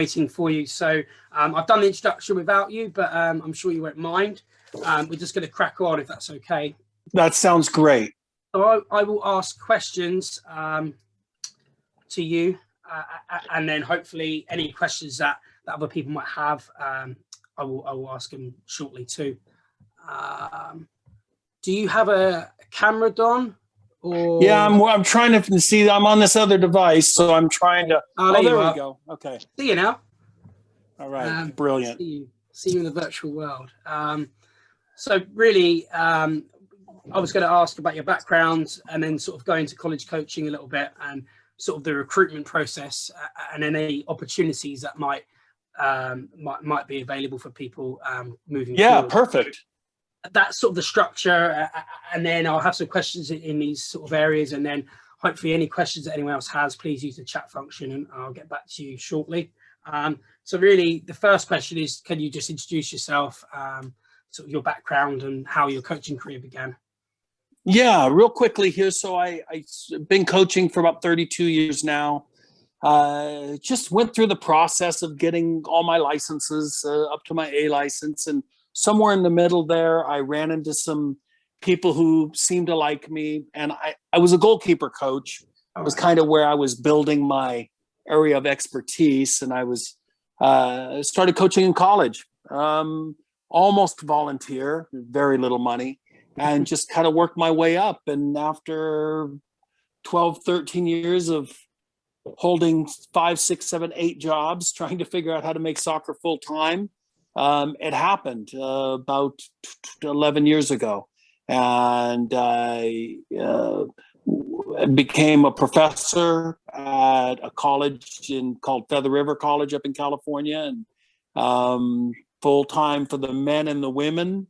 waiting for you. So I've done the introduction without you, but I'm sure you won't mind. We're just going to crack on if that's okay. That sounds great. So I will ask questions to you, and then hopefully any questions that other people might have, I will ask them shortly too. Do you have a camera, Don? Or... Yeah, I'm trying to see. I'm on this other device, so I'm trying to. Oh, there we go. Okay. See you now. All right. Brilliant. See you in the virtual world. So really, I was going to ask about your background and then sort of go into college coaching a little bit and sort of the recruitment process and any opportunities that might be available for people moving forward. Yeah, perfect. That's sort of the structure, and then I'll have some questions in these sort of areas, and then hopefully any questions that anyone else has, please use the chat function and I'll get back to you shortly. So really the first question is, can you just introduce yourself, sort of your background and how your coaching career began? Yeah, real quickly here. So I've been coaching for about 32 years now. Just went through the process of getting all my licenses up to my A license, and somewhere in the middle there, I ran into some people who seemed to like me, and I was a goalkeeper coach. It was kind of where I was building my area of expertise, and I was started coaching in college, almost volunteer, very little money, and just kind of worked my way up. And after 12, 13 years of holding 5, 6, 7, 8 jobs, trying to figure out how to make soccer full time, it happened about 11 years ago, and I became a professor at a college called Feather River College up in California, and full time for the men and the women,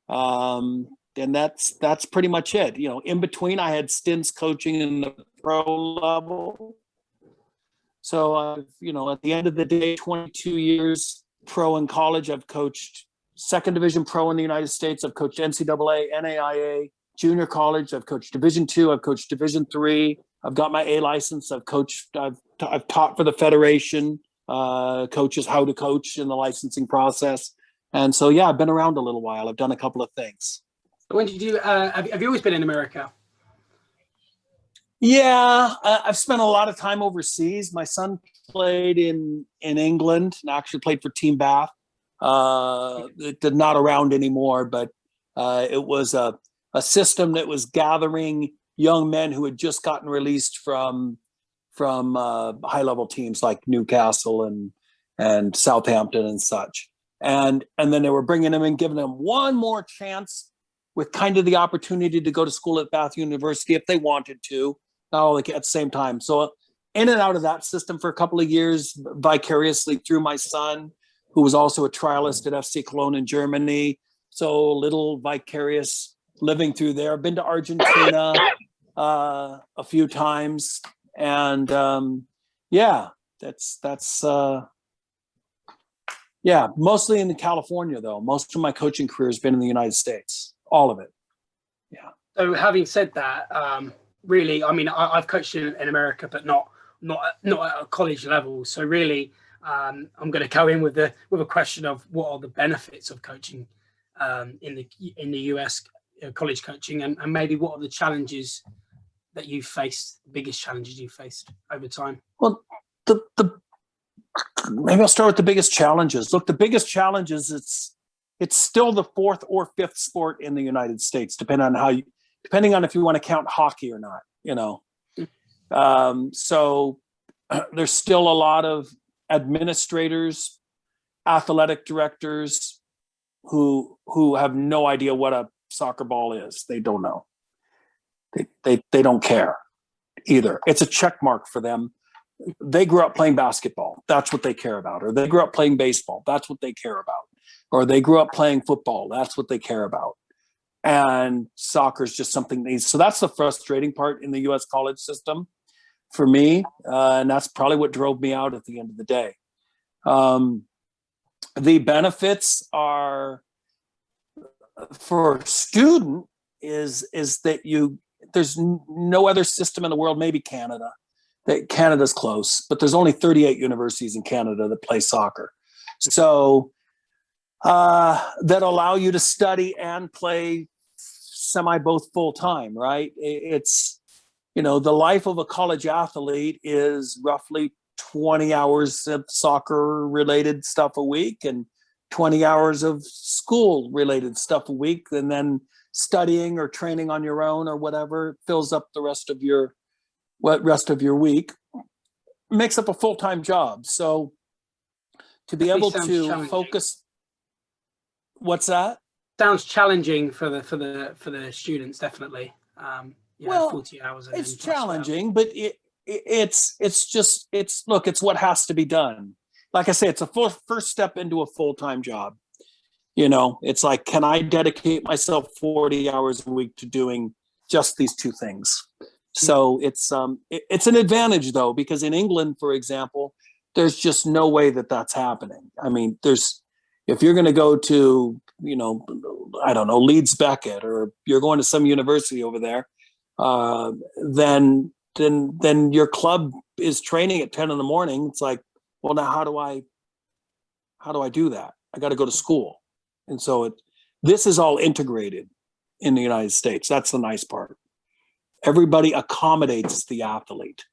and that's pretty much it. You know, in between, I had stints coaching in the pro level. So, you know, at the end of the day, 22 years pro in college. I've coached second division pro in the United States. I've coached NCAA, NAIA, junior college. I've coached Division II. I've coached Division III. I've got my A license. I've taught for the federation, coaches how to coach in the licensing process. And so, yeah, I've been around a little while. I've done a couple of things. When did you, have you always been in America? Yeah, I've spent a lot of time overseas. My son played in England and actually played for Team Bath. They're not around anymore, but it was a system that was gathering young men who had just gotten released from high-level teams like Newcastle and Southampton and such. And then they were bringing them and giving them one more chance with kind of the opportunity to go to school at Bath University if they wanted to. Not all at the same time. So in and out of that system for a couple of years, vicariously through my son, who was also a trialist at FC Cologne in Germany. So a little vicarious living through there. I've been to Argentina a few times. And yeah, that's mostly in California though. Most of my coaching career has been in the United States, all of it. Yeah. So having said that, really, I mean, I've coached in America, but not at a college level. So really, I'm going to go in with a question of what are the benefits of coaching in the US college coaching, and maybe what are the challenges that you've faced, the biggest challenges you've faced over time? Well, maybe I'll start with the biggest challenges. Look, the biggest challenge is it's still the 4th or 5th sport in the United States, depending on if you want to count hockey or not, you know. So there's still a lot of administrators, athletic directors who have no idea what a soccer ball is. They don't know. They don't care either. It's a check mark for them. They grew up playing basketball. That's what they care about. Or they grew up playing baseball. That's what they care about. Or they grew up playing football. That's what they care about. And soccer is just something they, so that's the frustrating part in the U.S. college system for me. And that's probably what drove me out at the end of the day. The benefits are for a student is that there's no other system in the world, maybe Canada, Canada's close, but there's only 38 universities in Canada that play soccer. So that allow you to study and play semi both full time, right? It's, the life of a college athlete is roughly 20 hours of soccer related stuff a week and 20 hours of school related stuff a week. And then studying or training on your own or whatever fills up the rest of your week, makes up a full-time job. So to be able to focus, what's that? Sounds challenging for the students, definitely. Well, 40 hours. It's challenging, but it's what has to be done. Like I say, it's a first step into a full-time job. It's like, can I dedicate myself 40 hours a week to doing just these two things? So it's an advantage though, because in England, for example, there's just no way that that's happening. I mean, if you're going to go to, I don't know, Leeds Beckett, or you're going to some university over there, then your club is training at 10 in the morning. It's like, well, now how do I do that? I got to go to school. And so this is all integrated in the United States. That's the nice part. Everybody accommodates the athlete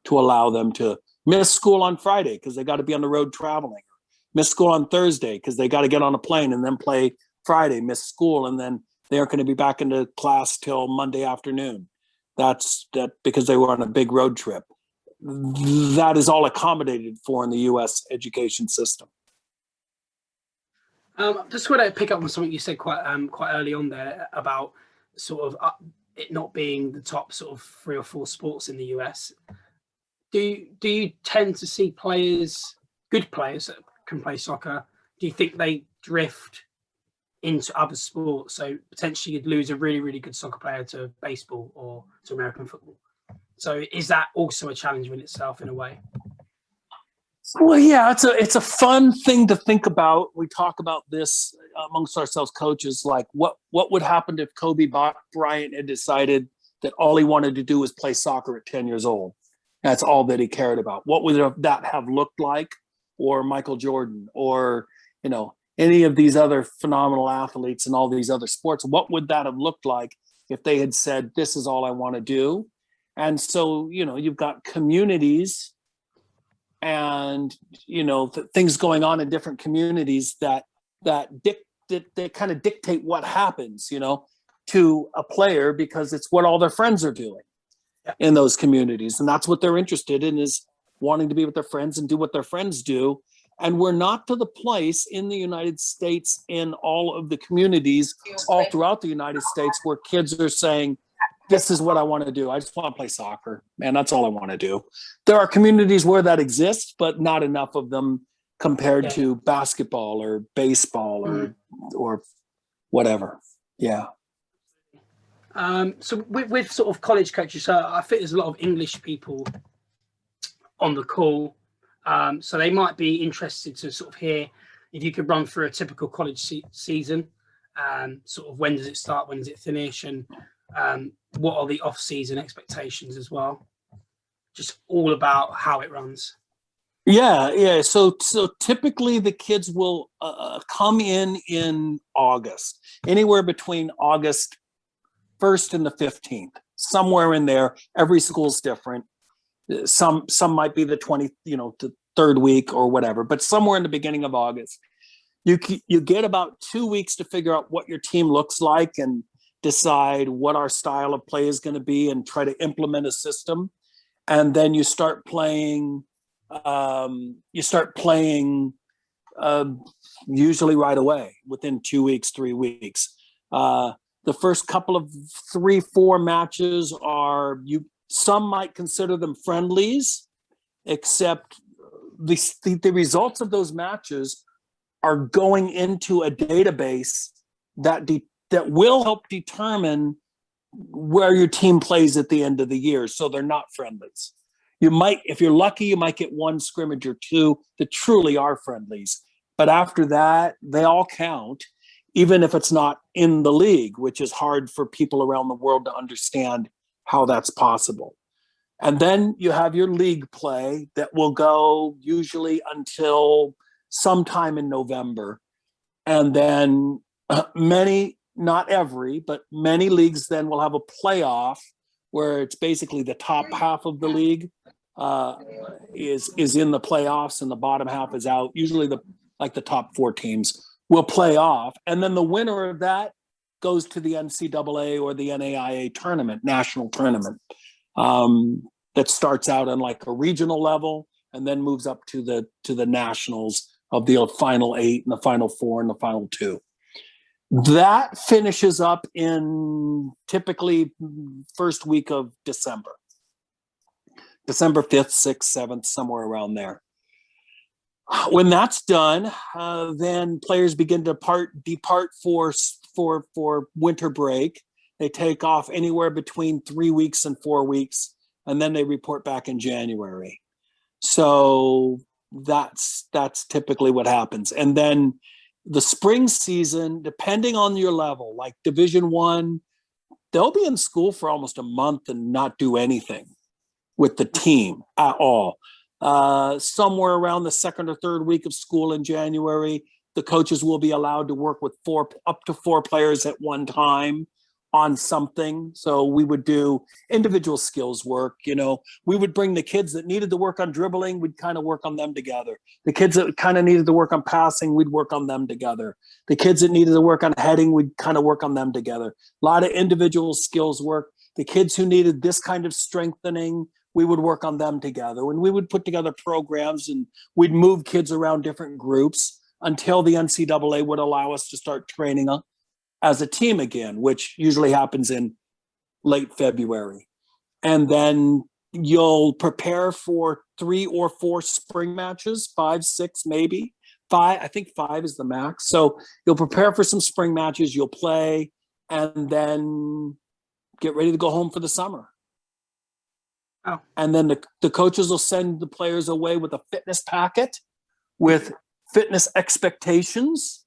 to allow them to miss school on Friday because they got to be on the road traveling, miss school on Thursday because they got to get on a plane and then play Friday, miss school, and then they aren't going to be back into class till Monday afternoon. That's because they were on a big road trip. That is all accommodated for in the U.S. education system. Just want to pick up on something you said quite early on there about sort of it not being the top sort of 3 or 4 sports in the US. Do you tend to see good players that can play soccer? Do you think they drift into other sports? So potentially you'd lose a really, really good soccer player to baseball or to American football. So is that also a challenge in itself in a way? Well, yeah, it's a fun thing to think about. We talk about this amongst ourselves coaches, like what would happen if Kobe Bryant had decided that all he wanted to do was play soccer at 10 years old. That's all that he cared about. What would that have looked like? Or Michael Jordan, or, any of these other phenomenal athletes in all these other sports. What would that have looked like if they had said, this is all I want to do? And so, you've got communities and, things going on in different communities that kind of dictate what happens, to a player, because it's what all their friends are doing in those communities. And that's what they're interested in, is wanting to be with their friends and do what their friends do. And we're not to the place in the United States, in all of the communities all throughout the United States, where kids are saying, this is what I want to do. I just want to play soccer, man. That's all I want to do. There are communities where that exists, but not enough of them compared to basketball or baseball or whatever. Yeah. So with sort of college coaches, so I think there's a lot of English people on the call. So they might be interested to sort of hear if you could run through a typical college season. Sort of when does it start, when does it finish, and what are the off-season expectations as well? Just all about how it runs. Yeah. So typically the kids will come in August, anywhere between August 1st and the 15th, somewhere in there. Every school's different. Some might be the 20th, the third week or whatever, but somewhere in the beginning of August. You get about 2 weeks to figure out what your team looks like and decide what our style of play is going to be and try to implement a system. And then you start playing. Usually right away, within 2 weeks, 3 weeks. The first couple of 3-4 matches some might consider them friendlies, except the results of those matches are going into a database that will help determine where your team plays at the end of the year. So they're not friendlies. You might, if you're lucky, you might get 1 scrimmage or 2 that truly are friendlies. But after that, they all count, even if it's not in the league, which is hard for people around the world to understand how that's possible. And then you have your league play that will go usually until sometime in November. And then many, not every, but many leagues then will have a playoff where it's basically the top half of the league is in the playoffs and the bottom half is out. Usually the top 4 teams will play off. And then the winner of that goes to the NCAA or the NAIA tournament, national tournament, that starts out on like a regional level and then moves up to the nationals of the final 8 and the final 4 and the final 2. That finishes up in typically first week of December 5th, 6th, 7th, somewhere around there. When that's done, then players begin to depart for winter break. They take off anywhere between 3 weeks and 4 weeks, and then they report back in January. So that's typically what happens. And then the spring season, depending on your level, like Division I, they'll be in school for almost a month and not do anything with the team at all. Somewhere around the second or third week of school in January, the coaches will be allowed to work with up to 4 players at one time on something. So we would do individual skills work. We would bring the kids that needed to work on dribbling. We'd kind of work on them together. The kids that kind of needed to work on passing, we'd work on them together. The kids that needed to work on heading, we'd kind of work on them together. A lot of individual skills work. The kids who needed this kind of strengthening, we would work on them together. And we would put together programs and we'd move kids around different groups until the NCAA would allow us to start training as a team again, which usually happens in late February. And then you'll prepare for 3 or 4 spring matches, 5, 6, maybe 5. I think 5 is the max. So you'll prepare for some spring matches, you'll play, and then get ready to go home for the summer. Oh. And then the coaches will send the players away with a fitness packet with fitness expectations.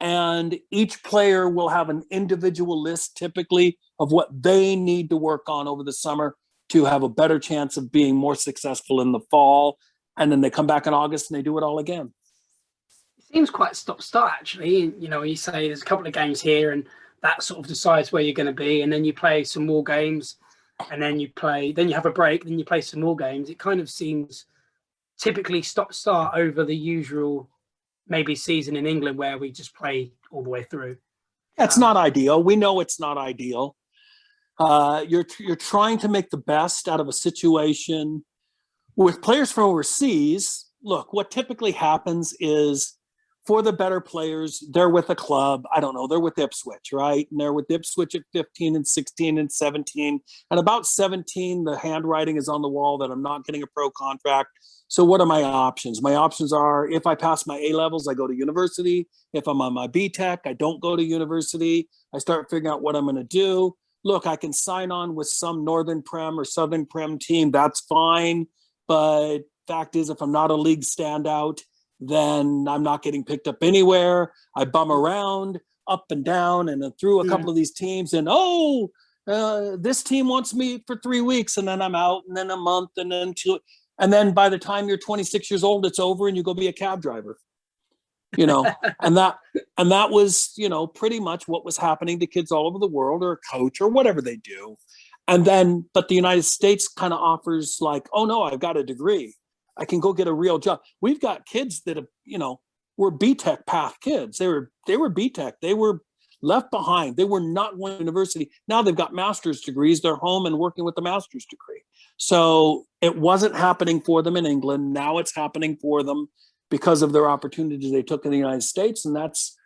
And each player will have an individual list typically of what they need to work on over the summer to have a better chance of being more successful in the fall. And then they come back in August and they do it all again. It seems quite stop-start, actually. You say there's a couple of games here and that sort of decides where you're going to be. And then you play some more games and then you have a break, then you play some more games. It kind of seems typically stop-start over the usual maybe season in England where we just play all the way through. That's not ideal. We know it's not ideal. You're trying to make the best out of a situation with players from overseas. Look, what typically happens is for the better players, they're with a club. I don't know, they're with Ipswich, right? And they're with Ipswich at 15 and 16 and 17. And about 17, the handwriting is on the wall that I'm not getting a pro contract. So what are my options? My options are, if I pass my A-levels, I go to university. If I'm on my B-Tech, I don't go to university. I start figuring out what I'm going to do. Look, I can sign on with some Northern Prem or Southern Prem team. That's fine. But fact is, if I'm not a league standout, then I'm not getting picked up anywhere. I bum around up and down and through a couple of these teams and, this team wants me for 3 weeks and then I'm out and then a month and then 2. And then by the time you're 26 years old, it's over and you go be a cab driver, and that was, pretty much what was happening to kids all over the world or a coach or whatever they do. And then, but the United States kind of offers like, oh no, I've got a degree. I can go get a real job. We've got kids that have, were B-Tech path kids. They were B-Tech. They were left behind. They were not going to university. Now they've got master's degrees. They're home and working with the master's degree. So it wasn't happening for them in England. Now it's happening for them because of their opportunities they took in the United States. And that's,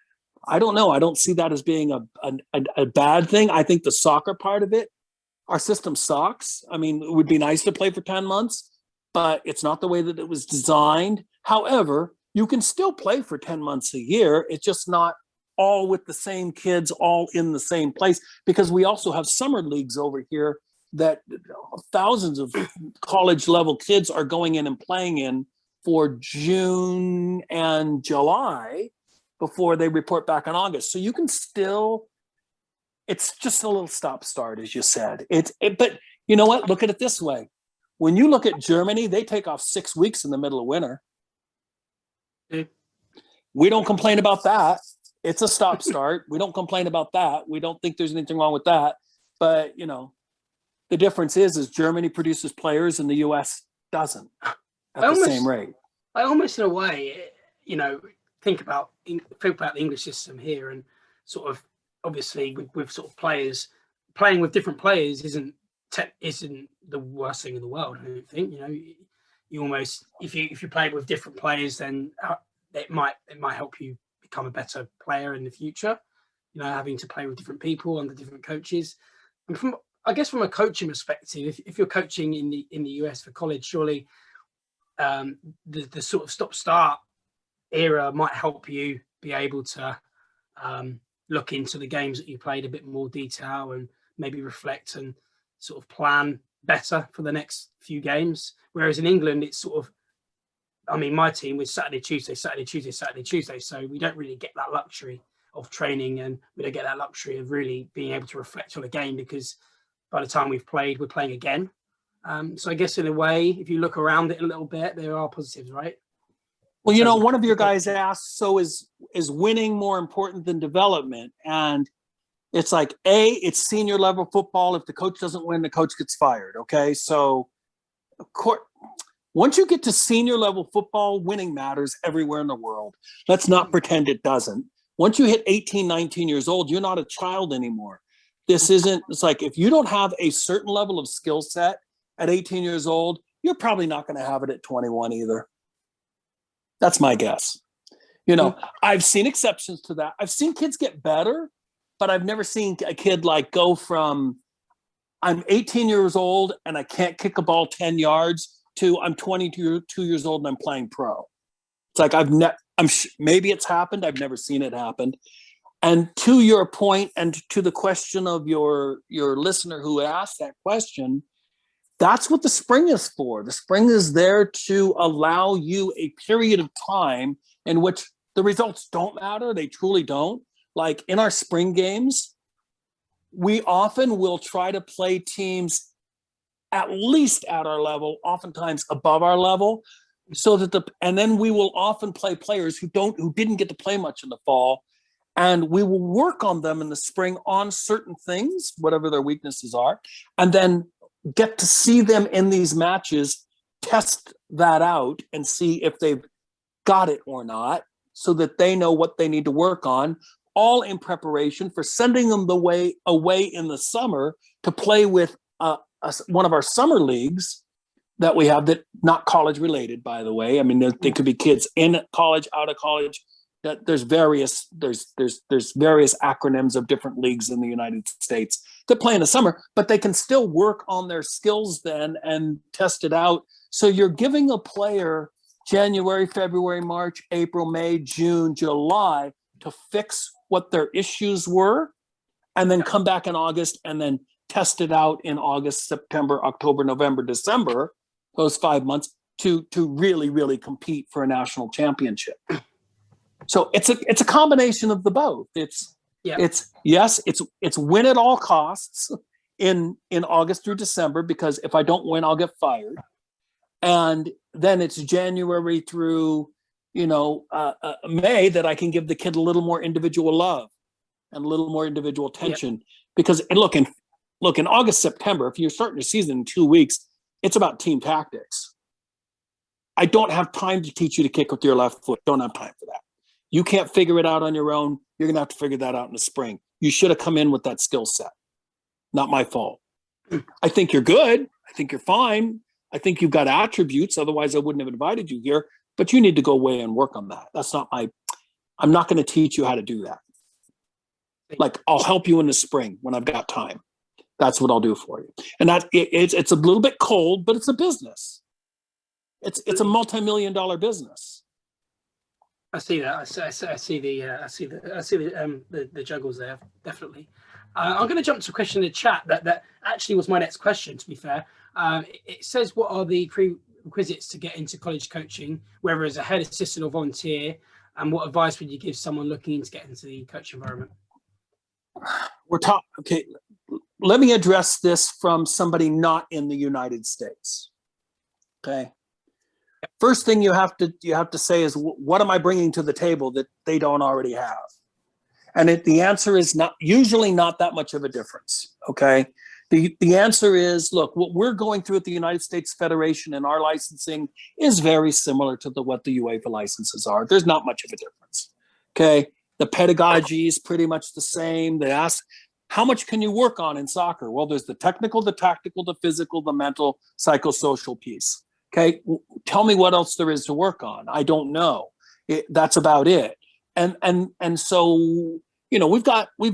I don't know. I don't see that as being a bad thing. I think the soccer part of it, our system sucks. I mean, it would be nice to play for 10 months, but it's not the way that it was designed. However, you can still play for 10 months a year. It's just not all with the same kids, all in the same place, because we also have summer leagues over here that thousands of college level kids are going in and playing in for June and July before they report back in August. So you can still, it's just a little stop start, as you said. But you know what? Look at it this way. When you look at Germany, they take off 6 weeks in the middle of winter. We don't complain about that. It's a stop start. We don't complain about that. We don't think there's anything wrong with that. But, the difference is Germany produces players and the U.S. doesn't at the same rate. I almost, in a way, think about the English system here, and sort of obviously with sort of players playing with different players isn't the worst thing in the world. I don't think. You almost, if you play with different players, then it might help you become a better player in the future. Having to play with different people under different coaches. And from a coaching perspective, if you're coaching in the US for college, surely the sort of stop-start era might help you be able to look into the games that you played a bit more detail and maybe reflect and sort of plan better for the next few games. Whereas in England, it's sort of, my team was Saturday, Tuesday, so we don't really get that luxury of training, and we don't get that luxury of really being able to reflect on a game, because by the time we've played, we're playing again. So I guess in a way, if you look around it a little bit, there are positives, right? Well, one of your guys asked, so is winning more important than development? And it's like, it's senior level football. If the coach doesn't win, the coach gets fired. Okay. So of course, once you get to senior level football, winning matters everywhere in the world. Let's not pretend it doesn't. Once you hit 18, 19 years old, you're not a child anymore. It's like, if you don't have a certain level of skill set at 18 years old, you're probably not going to have it at 21 either. That's my guess. I've seen exceptions to that. I've seen kids get better, but I've never seen a kid go from I'm 18 years old and I can't kick a ball 10 yards to I'm 22 years old and I'm playing pro. It's like maybe it's happened. I've never seen it happen. And to your point, and to the question of your listener who asked that question, that's what the spring is for. The spring is there to allow you a period of time in which the results don't matter. They truly don't. Like in our spring games, we often will try to play teams at least at our level, oftentimes above our level, so that and then we will often play players who didn't get to play much in the fall, and we will work on them in the spring on certain things, whatever their weaknesses are, and then get to see them in these matches, test that out and see if they've got it or not, so that they know what they need to work on, all in preparation for sending them away in the summer to play with one of our summer leagues that we have, that not college related, by the way. They could be kids in college, out of college. That there's various acronyms of different leagues in the United States that play in the summer, but they can still work on their skills then and test it out. So you're giving a player January, February, March, April, May, June, July to fix what their issues were, and then come back in August and then test it out in August, September, October, November, December, those 5 months to really, really compete for a national championship. So it's a combination of the both. It's win at all costs in August through December, because if I don't win, I'll get fired. And then it's January through May that I can give the kid a little more individual love and a little more individual attention. Because look in August, September, if you're starting your season in 2 weeks, it's about team tactics. I don't have time to teach you to kick with your left foot. Don't have time for that. You can't figure it out on your own. You're going to have to figure that out in the spring. You should have come in with that skill set. Not my fault. I think you're good. I think you're fine. I think you've got attributes. Otherwise, I wouldn't have invited you here. But you need to go away and work on that. I'm not going to teach you how to do that. Like, I'll help you in the spring when I've got time. That's what I'll do for you. And it's a little bit cold, but it's a business. It's a multi-million-dollar business. I see that. I see the juggles there, definitely. I'm going to jump to a question in the chat that actually was my next question, to be fair. It says, what are the prerequisites to get into college coaching, whether as a head assistant or volunteer, and what advice would you give someone looking to get into the coach environment? Okay, let me address this from somebody not in the United States. Okay. First thing you have to say is, what am I bringing to the table that they don't already have? And the answer is usually not that much of a difference. Okay. The answer is, look, what we're going through at the United States Federation and our licensing is very similar to what the UEFA licenses are. There's not much of a difference. Okay. The pedagogy is pretty much the same. They ask, how much can you work on in soccer? Well, there's the technical, the tactical, the physical, the mental, psychosocial piece. Okay. Tell me what else there is to work on. I don't know. That's about it. And so, you know, we've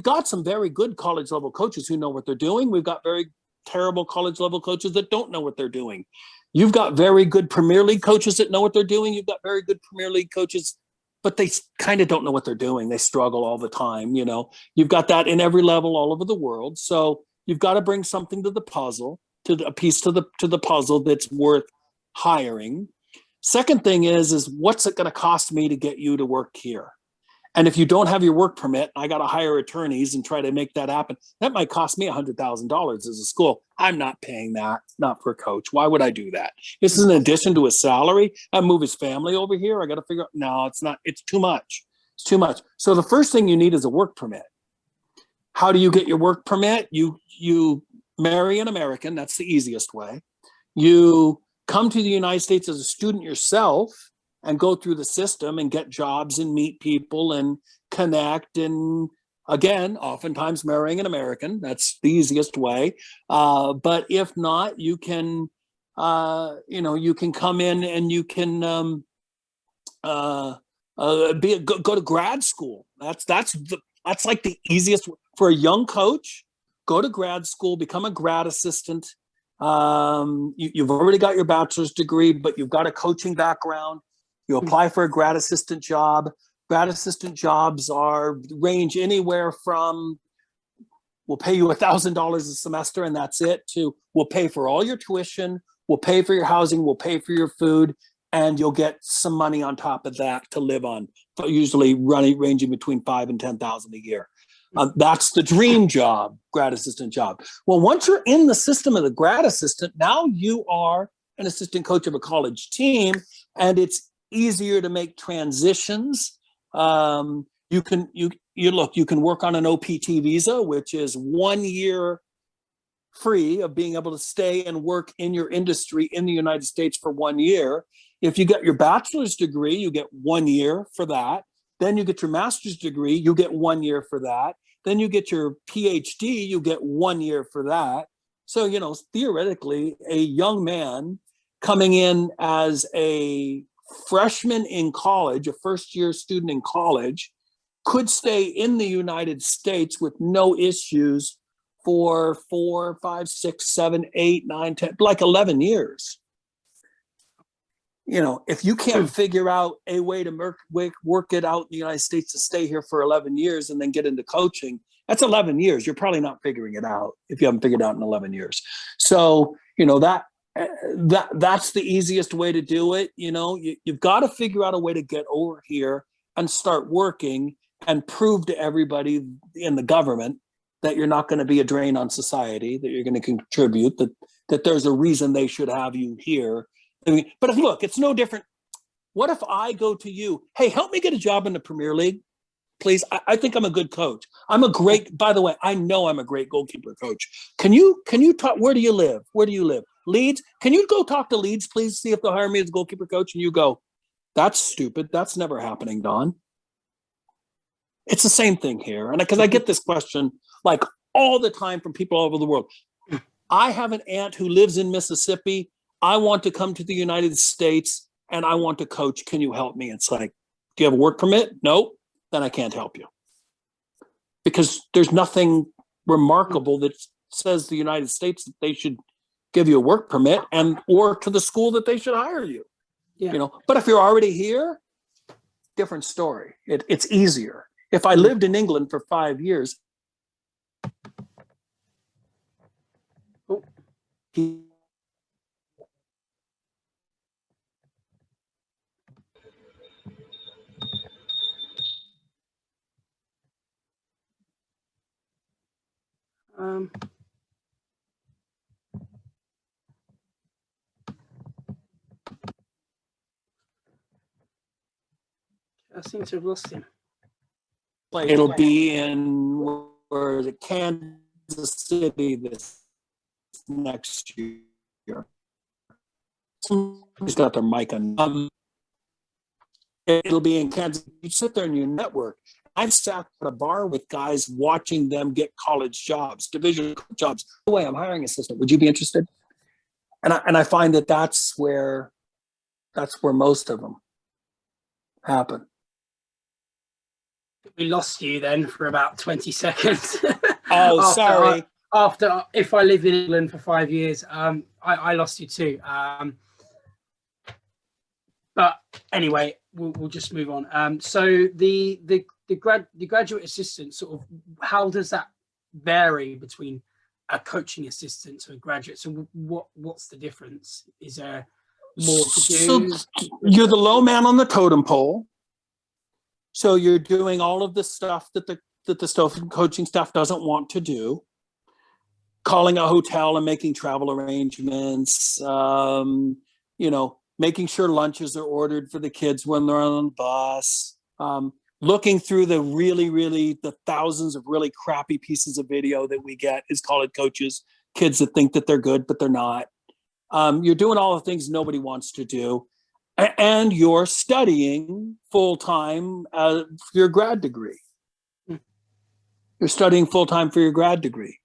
got some very good college level coaches who know what they're doing. We've got very terrible college level coaches that don't know what they're doing. You've got very good Premier League coaches that know what they're doing. You've got very good Premier League coaches, but they kind of don't know what they're doing. They struggle all the time. You know, you've got that in every level all over the world. So you've got to bring something to the puzzle, a piece to the puzzle that's worth hiring. Second thing is what's it going to cost me to get you to work here? And if you don't have your work permit, I got to hire attorneys and try to make that happen. That might cost me $100,000 as a school. I'm not paying that, not for a coach. Why would I do that? This is in addition to his salary. I move his family over here. I got to figure out, no, it's not. It's too much. It's too much. So the first thing you need is a work permit. How do you get your work permit? You marry an American. That's the easiest way. You come to the United States as a student yourself and go through the system and get jobs and meet people and connect. And again, oftentimes marrying an American, that's the easiest way. But if not, you can, you can come in and you can go to grad school. That's like the easiest for a young coach. Go to grad school, become a grad assistant. You've already got your bachelor's degree, but you've got a coaching background. You apply for a grad assistant job. Grad assistant jobs range anywhere from, we'll pay you $1,000 a semester and that's it, to we'll pay for all your tuition, we'll pay for your housing, we'll pay for your food, and you'll get some money on top of that to live on, usually ranging between $5,000 and $10,000 a year. That's the dream job, grad assistant job. Well, once you're in the system of the grad assistant, now you are an assistant coach of a college team, and it's easier to make transitions. You can work on an OPT visa, which is 1 year free of being able to stay and work in your industry in the United States for 1 year. If you get your bachelor's degree, you get 1 year for that. Then you get your master's degree, you get 1 year for that. Then you get your PhD, you get 1 year for that. So, you know, theoretically, a young man coming in as a freshman in college, a first-year student in college, could stay in the United States with no issues for 4, 5, 6, 7, 8, 9, 10, like 11 years. You know, if you can't figure out a way to work it out in the United States to stay here for 11 years and then get into coaching, that's 11 years. You're probably not figuring it out if you haven't figured it out in 11 years. So, you know, that's the easiest way to do it. You know, you've got to figure out a way to get over here and start working and prove to everybody in the government that you're not going to be a drain on society, that you're going to contribute, that there's a reason they should have you here. I mean, but look, it's no different. What if I go to you, hey, help me get a job in the Premier League, please? I think I'm a good coach. By the way, I know I'm a great goalkeeper coach. Can you talk, where do you live? Leeds? Can you go talk to Leeds, please, see if they'll hire me as a goalkeeper coach? And you go, that's stupid. That's never happening, Don. It's the same thing here. And because I get this question like all the time from people all over the world. I have an aunt who lives in Mississippi. I want to come to the United States and I want to coach. Can you help me? It's like, do you have a work permit? No, then I can't help you. Because there's nothing remarkable that says the United States that they should give you a work permit or to the school that they should hire you. Yeah. You know, but if you're already here, different story. It's easier. If I lived in England for 5 years, I seem to have lost him. It'll be in, where is it, Kansas City this next year. Somebody's got their mic on. It'll be in Kansas. You sit there and you network. I've sat at a bar with guys watching them get college jobs, division jobs. By the way, I'm hiring an assistant. Would you be interested? And I find that that's where most of them happen. We lost you then for about 20 seconds. Oh, sorry. After, if I lived in England for 5 years, I lost you too. But anyway, we'll just move on. So the graduate assistant, sort of, how does that vary between a coaching assistant to a graduate? So what's the difference? Is there more to do? So you're the low man on the totem pole. So you're doing all of the stuff that the coaching staff doesn't want to do. Calling a hotel and making travel arrangements, making sure lunches are ordered for the kids when they're on the bus, looking through the thousands of really crappy pieces of video that we get as college coaches, kids that think that they're good, but they're not. You're doing all the things nobody wants to do. And you're studying full-time for your grad degree. You're studying full-time for your grad degree.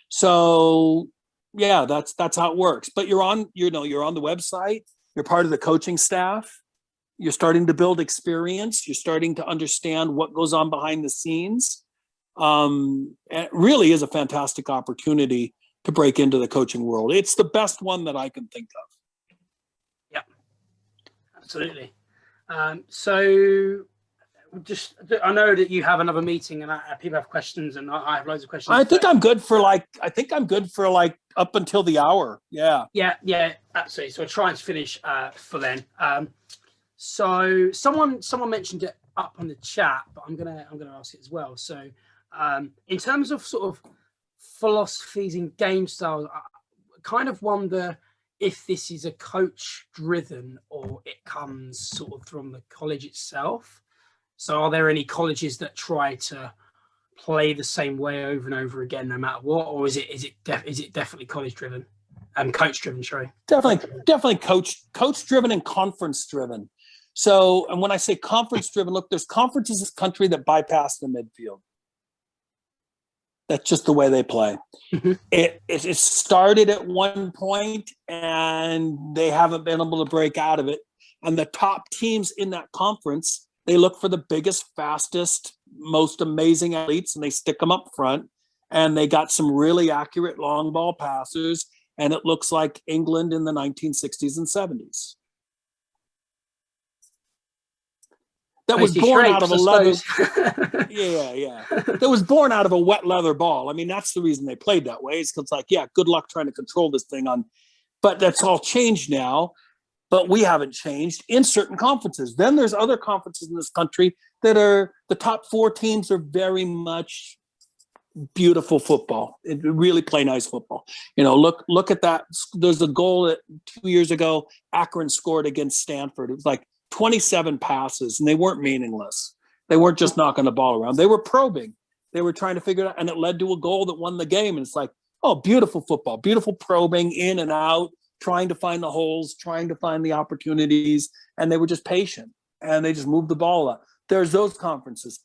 So yeah, that's how it works. But you're on the website. You're part of the coaching staff. You're starting to build experience. You're starting to understand what goes on behind the scenes. It really is a fantastic opportunity to break into the coaching world. It's the best one that I can think of. Yeah, absolutely. So just, I know that you have another meeting and people have questions, and I have loads of questions. I think I'm good for like up until the hour. Yeah, absolutely. So I'll try and finish for then. So someone mentioned it up on the chat, but I'm gonna ask it as well. So in terms of sort of philosophies and game styles, I kind of wonder if this is a coach driven or it comes sort of from the college itself. So are there any colleges that try to play the same way over and over again, no matter what, or is it definitely college driven, coach driven? Sorry, definitely coach driven and conference driven. So, and when I say conference driven, look, there's conferences in this country that bypass the midfield. That's just the way they play. Mm-hmm. It started at one point, and they haven't been able to break out of it. And the top teams in that conference, they look for the biggest, fastest, most amazing athletes, and they stick them up front. And they got some really accurate long ball passers, and it looks like England in the 1960s and 70s. That was born out of a leather. Yeah. That was born out of a wet leather ball. I mean, that's the reason they played that way. It's because, like, yeah, good luck trying to control this thing on. But that's all changed now. But we haven't changed in certain conferences. Then there's other conferences in this country that are, the top four teams are very much beautiful football. It really play nice football. Look at that. There's a goal that 2 years ago Akron scored against Stanford. It was like 27 passes, and they weren't meaningless. They weren't just knocking the ball around. They were probing. They were trying to figure it out, and it led to a goal that won the game. And it's like, oh, beautiful football, beautiful probing in and out, trying to find the holes, trying to find the opportunities, and they were just patient, and they just moved the ball up. There's those conferences.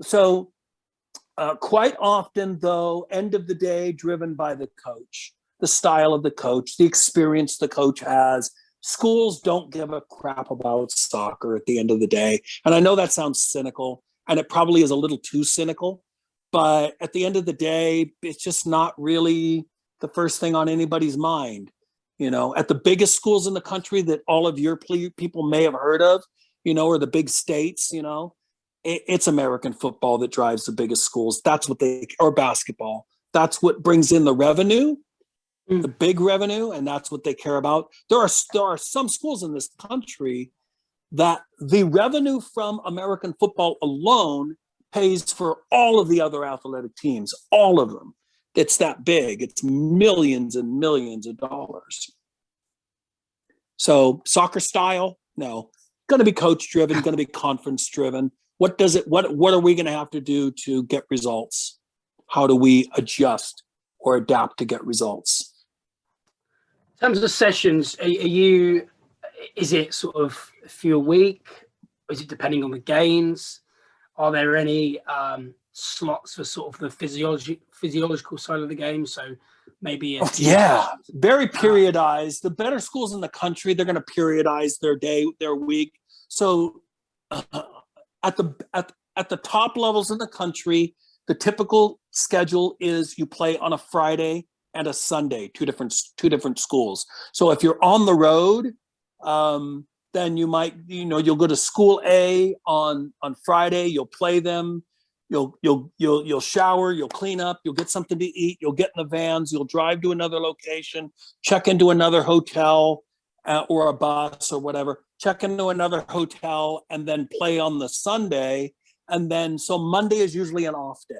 So quite often, though, end of the day, driven by the coach, the style of the coach, the experience the coach has. Schools don't give a crap about soccer at the end of the day. And I know that sounds cynical, and it probably is a little too cynical, but at the end of the day, it's just not really the first thing on anybody's mind. At the biggest schools in the country that all of your people may have heard of, or the big states, it's American football that drives the biggest schools. That's what or basketball. That's what brings in the revenue. The big revenue, and that's what they care about. There are some schools in this country that the revenue from American football alone pays for all of the other athletic teams, all of them. It's that big. It's millions and millions of dollars. So soccer style, no. going to be coach driven, going to be conference driven. What are we going to have to do to get results? How do we adjust or adapt to get results? In terms of sessions, is it sort of a few a week? Is it depending on the games? Are there any slots for sort of the physiological side of the game? So maybe very periodized. The better schools in the country, they're going to periodize their week. So at the top levels in the country, the typical schedule is you play on a Friday and a Sunday, two different schools. So if you're on the road, then you might, you'll go to school A on Friday, you'll play them, you'll shower, you'll clean up, you'll get something to eat, you'll get in the vans, you'll drive to another location, check into another hotel or a bus or whatever, check into another hotel, and then play on the Sunday. And then, so Monday is usually an off day.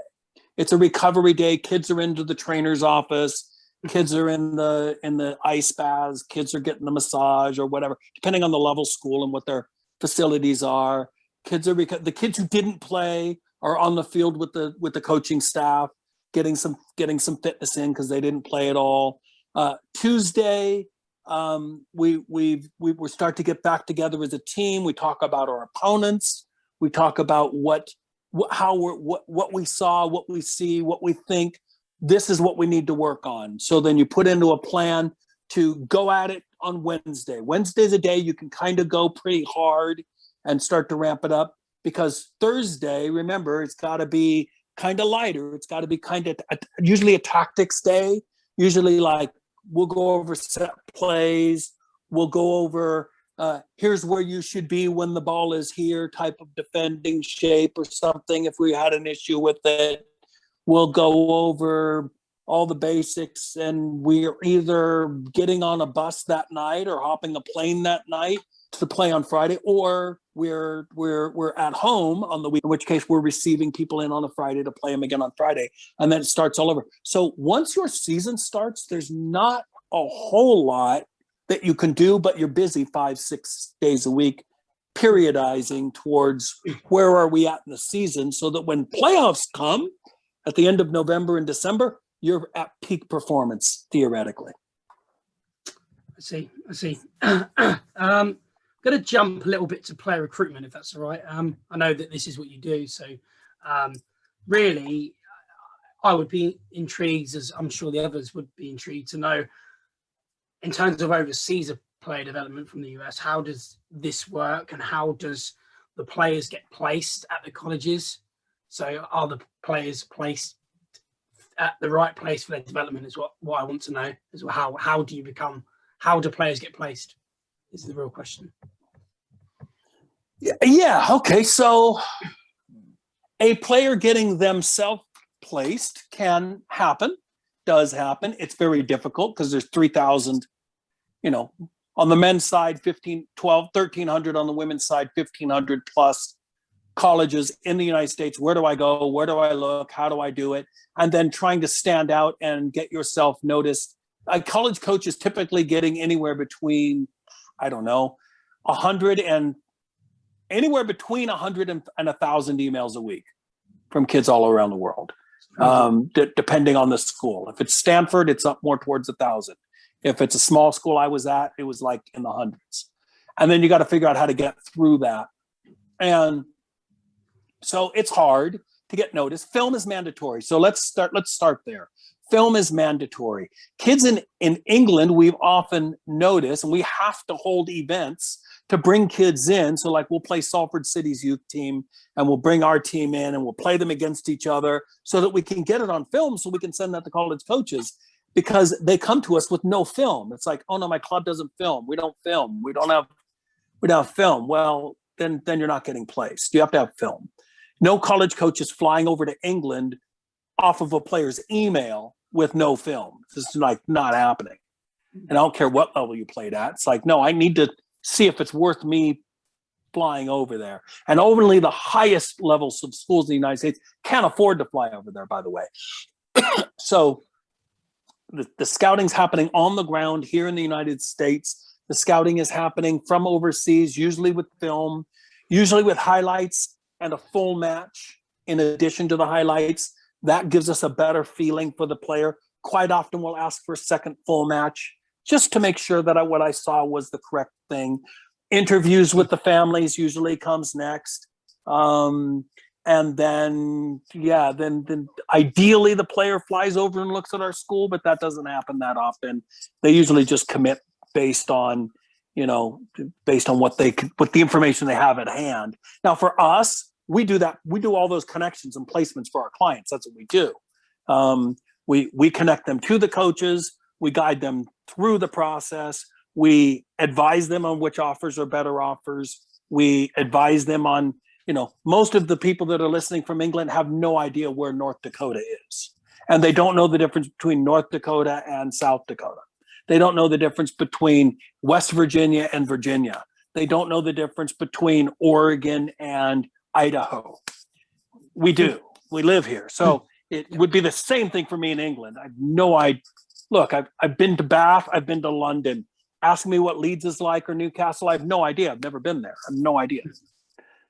It's a recovery day. Kids are into the trainer's office. Kids are in the ice baths. Kids are getting the massage or whatever, depending on the level school and what their facilities are. The kids who didn't play are on the field with the coaching staff, getting some fitness in because they didn't play at all. Tuesday, we start to get back together as a team. We talk about our opponents. We talk about what we saw, what we see, what we think. This is what we need to work on. So then you put into a plan to go at it on Wednesday. Wednesday's a day you can kind of go pretty hard and start to ramp it up, because Thursday, remember, it's got to be kind of lighter. It's got to be kind of usually a tactics day. Usually, like, we'll go over set plays. We'll go over here's where you should be when the ball is here type of defending shape or something if we had an issue with it. We'll go over all the basics, and we're either getting on a bus that night or hopping a plane that night to play on Friday, or we're at home on the week, in which case we're receiving people in on a Friday to play them again on Friday, and then it starts all over. So once your season starts, there's not a whole lot that you can do, but you're busy 5-6 days a week, periodizing towards where are we at in the season, so that when playoffs come at the end of November and December, you're at peak performance, theoretically. I see. I'm going to jump a little bit to player recruitment, if that's all right. I know that this is what you do. So really, I would be intrigued, as I'm sure the others would be intrigued, to know, in terms of overseas player development from the US, how does this work, and how does the players get placed at the colleges? So are the players placed at the right place for their development, is what I want to know as well. How do players get placed is the real question. Yeah. Okay. So a player getting themselves placed can happen, does happen. It's very difficult because there's 3,000, on the men's side, 1,300 on the women's side, 1,500 plus colleges in the United States. Where do I go? Where do I look? How do I do it? And then trying to stand out and get yourself noticed. A college coach is typically getting anywhere between, 100 and anywhere between 100 and 1,000 emails a week from kids all around the world, depending on the school. If it's Stanford, it's up more towards 1,000. If it's a small school I was at, it was like in the hundreds. And then you got to figure out how to get through that. And so it's hard to get noticed. Film is mandatory. So let's start there. Film is mandatory. Kids in England, we've often noticed, and we have to hold events to bring kids in. So like we'll play Salford City's youth team, and we'll bring our team in, and we'll play them against each other so that we can get it on film, so we can send that to college coaches, because they come to us with no film. It's like, oh no, my club doesn't film. We don't film. We don't have film. Well, then you're not getting placed. You have to have film. No college coach is flying over to England off of a player's email with no film. This is like not happening. And I don't care what level you played at. It's like, no, I need to see if it's worth me flying over there. And only the highest levels of schools in the United States can't afford to fly over there, by the way. So the scouting's happening on the ground here in the United States. The scouting is happening from overseas, usually with film, usually with highlights and a full match in addition to the highlights. That gives us a better feeling for the player. Quite often we'll ask for a second full match just to make sure that what I saw was the correct thing. Interviews with the families usually comes next. And then ideally the player flies over and looks at our school, but that doesn't happen that often. They usually just commit based on what the information they have at hand. Now for us, we do that. We do all those connections and placements for our clients. That's what we do. We connect them to the coaches. We guide them through the process. We advise them on which offers are better offers. We advise them on, most of the people that are listening from England have no idea where North Dakota is. And they don't know the difference between North Dakota and South Dakota. They don't know the difference between West Virginia and Virginia. They don't know the difference between Oregon and Idaho. We do. We live here. So it would be the same thing for me in England. I have no idea. Look, I've been to Bath. I've been to London. Ask me what Leeds is like or Newcastle. I have no idea. I've never been there. I have no idea.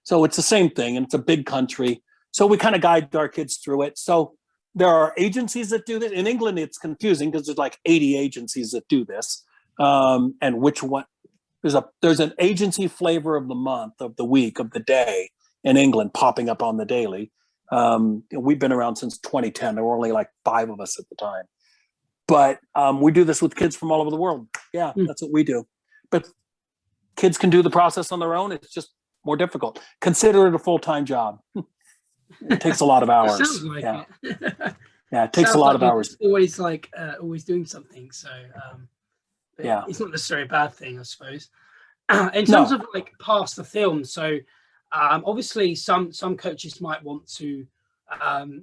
So it's the same thing, and it's a big country. So we kind of guide our kids through it. So there are agencies that do this. In England, it's confusing because there's like 80 agencies that do this. And which one? There's an agency flavor of the month, of the week, of the day in England popping up on the daily. We've been around since 2010. There were only like 5 of us at the time. But we do this with kids from all over the world. Yeah, that's what we do. But kids can do the process on their own. It's just more difficult. Consider it a full-time job. It takes a lot of hours. It sounds like it. Yeah, it takes a lot of hours. Always always doing something. So yeah, it's not necessarily a bad thing, I suppose. In terms of like past the film, so obviously some coaches might want to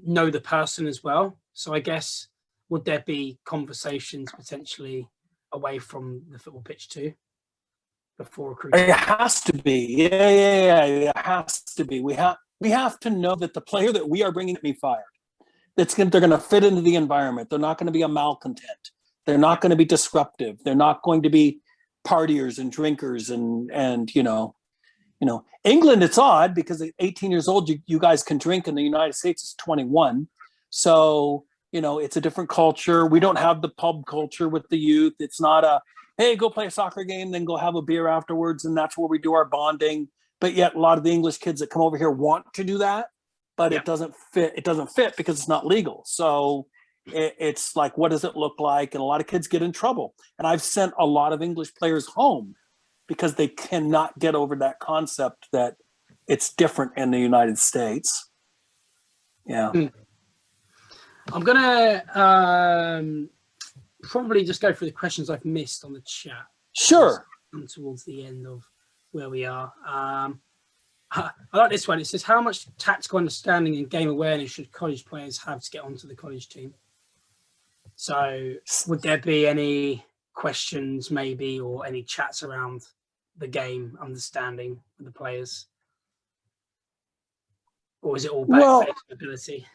know the person as well. So I guess would there be conversations potentially away from the football pitch too before recruiting? It has to be. Yeah. It has to be. We have to know that the player that we are bringing to be fired, they're going to fit into the environment. They're not going to be a malcontent. They're not going to be disruptive. They're not going to be partiers and drinkers and England, it's odd because at 18 years old, you guys can drink. In the United States, it's 21. So, it's a different culture. We don't have the pub culture with the youth. It's not hey, go play a soccer game, then go have a beer afterwards. And that's where we do our bonding. But yet a lot of the English kids that come over here want to do that, but it doesn't fit. It doesn't fit because it's not legal. So it's like, what does it look like? And a lot of kids get in trouble. And I've sent a lot of English players home because they cannot get over that concept that it's different in the United States. Yeah. I'm going to probably just go through the questions I've missed on the chat. Sure. Towards the end of where we are. I like this one. It says, how much tactical understanding and game awareness should college players have to get onto the college team? So would there be any questions maybe or any chats around the game understanding with the players? Or is it all based on ability?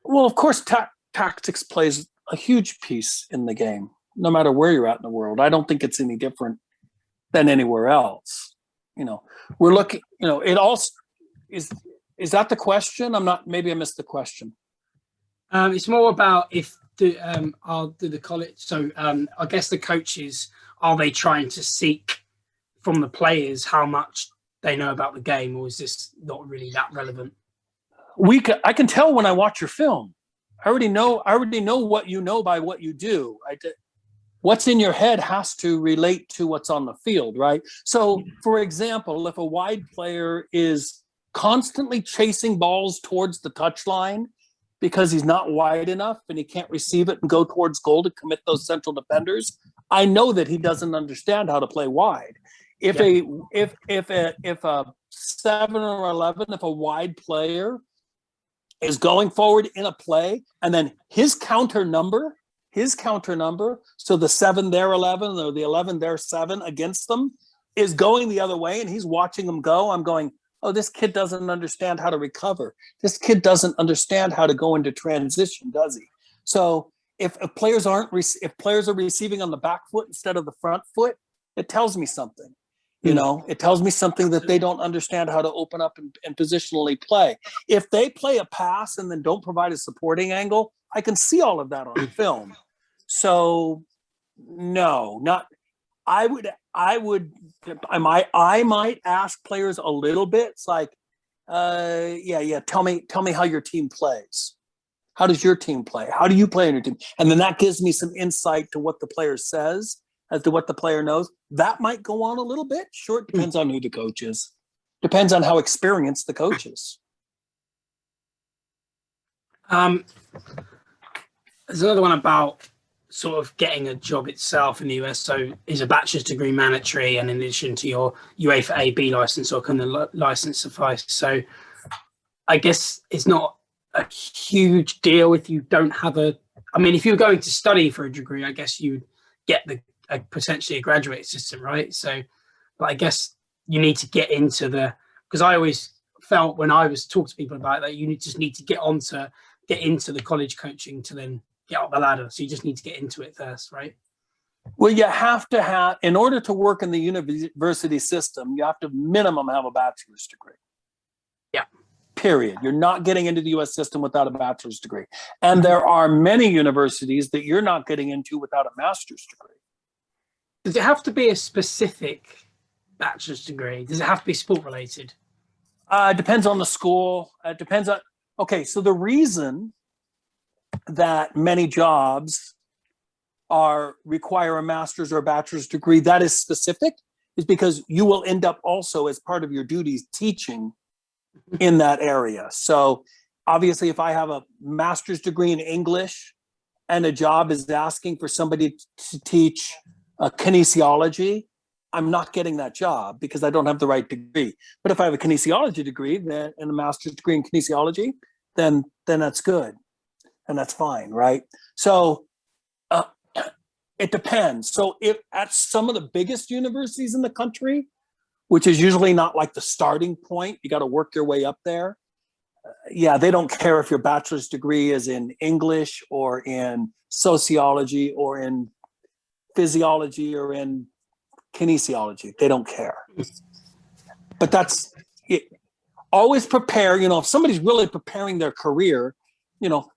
Well, of course, tactics plays a huge piece in the game, no matter where you're at in the world. I don't think it's any different than anywhere else. We're looking, it also is that the question? Maybe I missed the question. It's more about if the college. So I guess the coaches, are they trying to seek from the players how much they know about the game, or is this not really that relevant? I can tell when I watch your film. I already know what you know by what you do. What's in your head has to relate to what's on the field, right? So, for example, if a wide player is constantly chasing balls towards the touchline because he's not wide enough and he can't receive it and go towards goal to commit those central defenders, I know that he doesn't understand how to play wide. If a 7 or 11, if a wide player is going forward in a play and then his counter number, so the 7 there 11 or the 11 there 7 against them is going the other way and he's watching them go, I'm going, oh, this kid doesn't understand how to recover. This kid doesn't understand how to go into transition, does he? So if players are receiving on the back foot instead of the front foot, it tells me something. You know, it tells me something that they don't understand how to open up and positionally play. If they play a pass and then don't provide a supporting angle, I can see all of that on film. So no, not. I might ask players a little bit. It's like, tell me how your team plays. How does your team play? How do you play in your team? And then that gives me some insight to what the player says, as to what the player knows. That might go on a little bit. Sure, it depends on who the coach is. Depends on how experienced the coach is. There's another one about sort of getting a job itself in the US. So is a bachelor's degree mandatory, and in addition to your UEFA A/B license, or can the license suffice? So I guess it's not a huge deal if you don't have if you're going to study for a degree, I guess you'd get potentially a graduate system, right? So, but I guess you need to get into because I always felt when I was talking to people about that, you just need to get into the college coaching to then get up the ladder. So you just need to get into it first, right? Well, you have to have, in order to work in the university system, you have to minimum have a bachelor's degree. Yeah. Period. You're not getting into the US system without a bachelor's degree. And there are many universities that you're not getting into without a master's degree. Does it have to be a specific bachelor's degree? Does it have to be sport related? It depends on the school. It depends on, okay, so the reason that many jobs require a master's or a bachelor's degree that is specific is because you will end up also, as part of your duties, teaching in that area. So obviously, if I have a master's degree in English and a job is asking for somebody to teach kinesiology, I'm not getting that job because I don't have the right degree. But if I have a kinesiology degree and a master's degree in kinesiology, then that's good. And that's fine, right? So it depends. So if at some of the biggest universities in the country, which is usually not like the starting point, you got to work your way up there. They don't care if your bachelor's degree is in English or in sociology or in physiology or in kinesiology. They don't care. But that's it. Always prepare. If somebody's really preparing their career,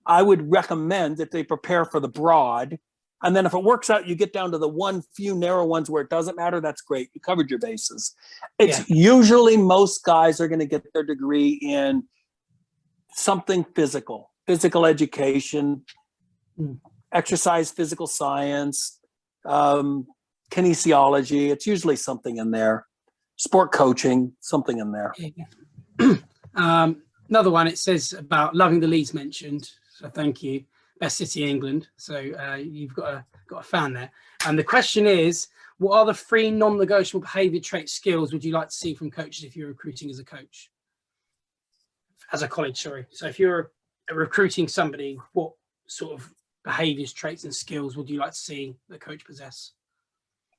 I would recommend that they prepare for the broad. And then if it works out, you get down to the few narrow ones where it doesn't matter. That's great. You covered your bases. It's usually most guys are going to get their degree in something physical education, exercise, physical science, kinesiology. It's usually something in there. Sport coaching, something in there. Another one, it says about loving the Leeds mentioned. So thank you. Best city in England. So you've got a fan there. And the question is, what are the 3 non-negotiable behavior trait skills would you like to see from coaches if you're recruiting as a coach? As a college, sorry. So if you're recruiting somebody, what sort of behaviors, traits, and skills would you like to see the coach possess?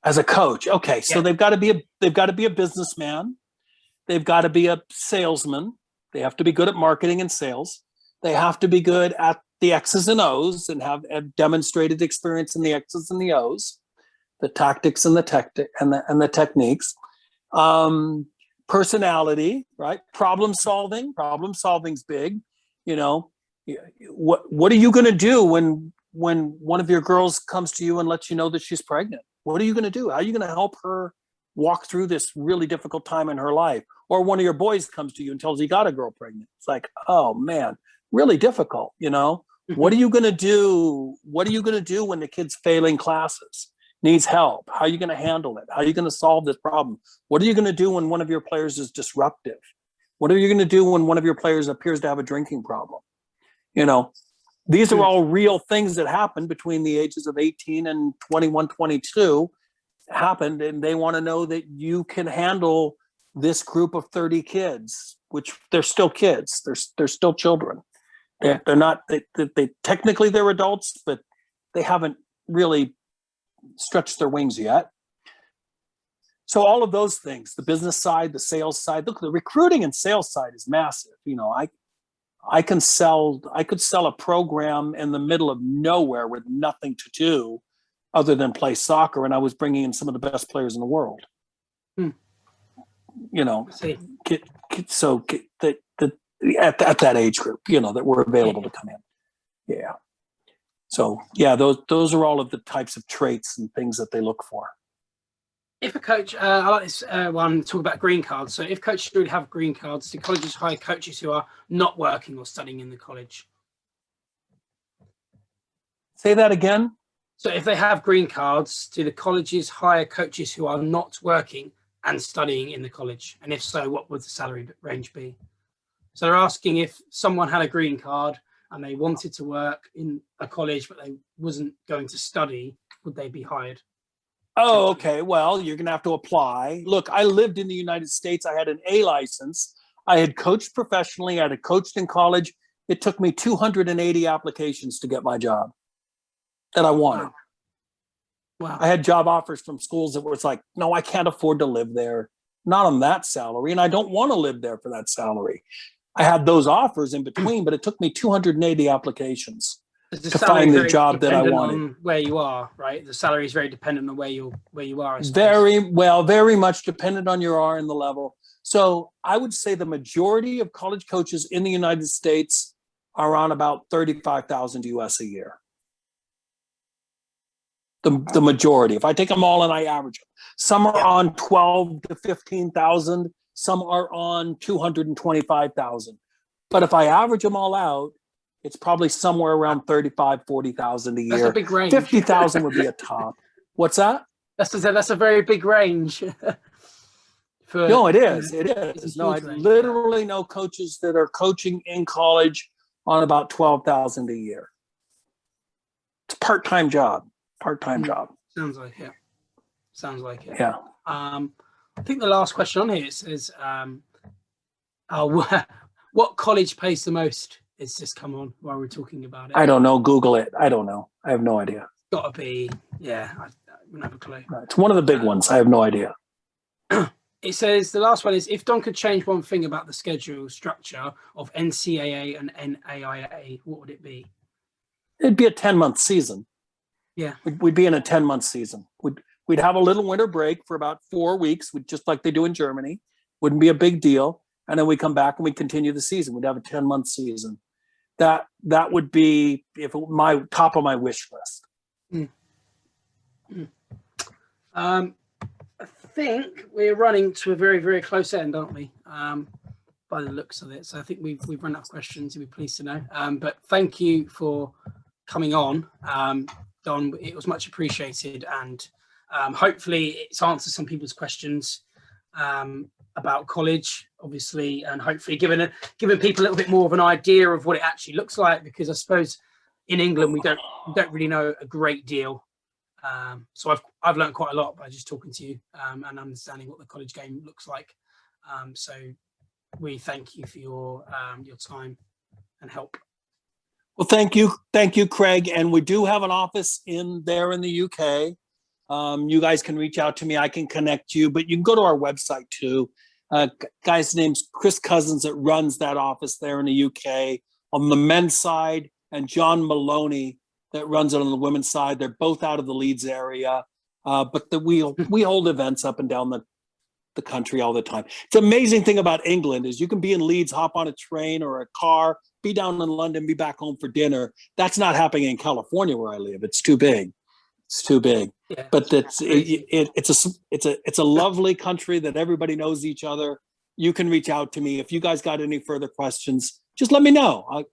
As a coach, okay. So they've got to be a businessman. They've got to be a salesman. They have to be good at marketing and sales. They have to be good at the X's and O's and have demonstrated experience in the X's and the O's, the tactics and the techniques. Personality, right? Problem solving's big. What are you going to do when one of your girls comes to you and lets you know that she's pregnant? What are you going to do? How are you going to help her walk through this really difficult time in her life? Or one of your boys comes to you and tells you got a girl pregnant. It's like, oh man, really difficult. What are you going to do? What are you going to do when the kid's failing classes, needs help? How are you going to handle it? How are you going to solve this problem? What are you going to do when one of your players is disruptive? What are you going to do when one of your players appears to have a drinking problem? These are all real things that happen between the ages of 18 and 21, 22 happened. And they want to know that you can handle this group of 30 kids, which they're still kids. They're still children. They're not, they technically they're adults, but they haven't really stretched their wings yet. So all of those things, the business side, the sales side, look, the recruiting and sales side is massive. I could sell a program in the middle of nowhere with nothing to do other than play soccer, and I was bringing in some of the best players in the world. You know, at that age group, you know, that were available to come in. Yeah. So yeah, those are all of the types of traits and things that they look for. If a coach, I like this one, talk about green cards. So if coaches really have green cards, do colleges hire coaches who are not working or studying in the college? Say that again. So if they have green cards, do the colleges hire coaches who are not working and studying in the college? And if so, what would the salary range be? So they're asking if someone had a green card and they wanted to work in a college, but they wasn't going to study, would they be hired? Oh, okay. Well, you're going to have to apply. Look, I lived in the United States. I had an A license. I had coached professionally. I had coached in college. It took me 280 applications to get my job that I wanted. Wow. I had job offers from schools that was like, no, I can't afford to live there. Not on that salary. And I don't want to live there for that salary. I had those offers in between, but it took me 280 applications to find the job that I wanted. On where you are, right? The salary is very dependent on where you are. Very much dependent on your R and the level. So I would say the majority of college coaches in the United States are on about 35,000 US a year. The majority. If I take them all and I average them, some are on 12 to 15,000. Some are on 225,000. But if I average them all out, it's probably somewhere around 35, 40,000 a year. That's a big range. 50,000 would be a top. What's that? That's a very big range. No, it is. It is. No, I literally know coaches that are coaching in college on about 12,000 a year. It's a part-time job. Job. Sounds like it. Yeah. I think the last question on here says, what college pays the most? It's just come on while we're talking about it. I don't know. Google it. I don't know. I have no idea. Gotta be, I wouldn't have a clue. It's one of the big ones. I have no idea. It says, the last one is, if Don could change one thing about the schedule structure of NCAA and NAIA, what would it be? It'd be a 10-month season. Yeah. We'd be in a 10-month season. We'd have a little winter break for about 4 weeks, just like they do in Germany. Wouldn't be a big deal. And then we come back and we continue the season. We'd have a 10-month season. That would be my top of my wish list. I think we're running to a very, very close end, aren't we? By the looks of it. So I think we've run out of questions. You'll be pleased to know. But thank you for coming on, Don. It was much appreciated, and hopefully it's answered some people's questions about college, obviously, and hopefully giving people a little bit more of an idea of what it actually looks like, because I suppose in England we don't really know a great deal. So I've learned quite a lot by just talking to you and understanding what the college game looks like. So we thank you for your time and help. Well, thank you, Craig. And we do have an office in the UK. You guys can reach out to me. I can connect you, but you can go to our website too. Guy's name's Chris Cousins that runs that office there in the UK on the men's side, and John Maloney that runs it on the women's side. They're both out of the Leeds area, but we hold events up and down the country all the time. It's an amazing thing about England is you can be in Leeds, hop on a train or a car, be down in London, be back home for dinner. That's not happening in California where I live. It's too big. Yeah, but it's a lovely country that everybody knows each other. You can reach out to me if you guys got any further questions. Just let me know.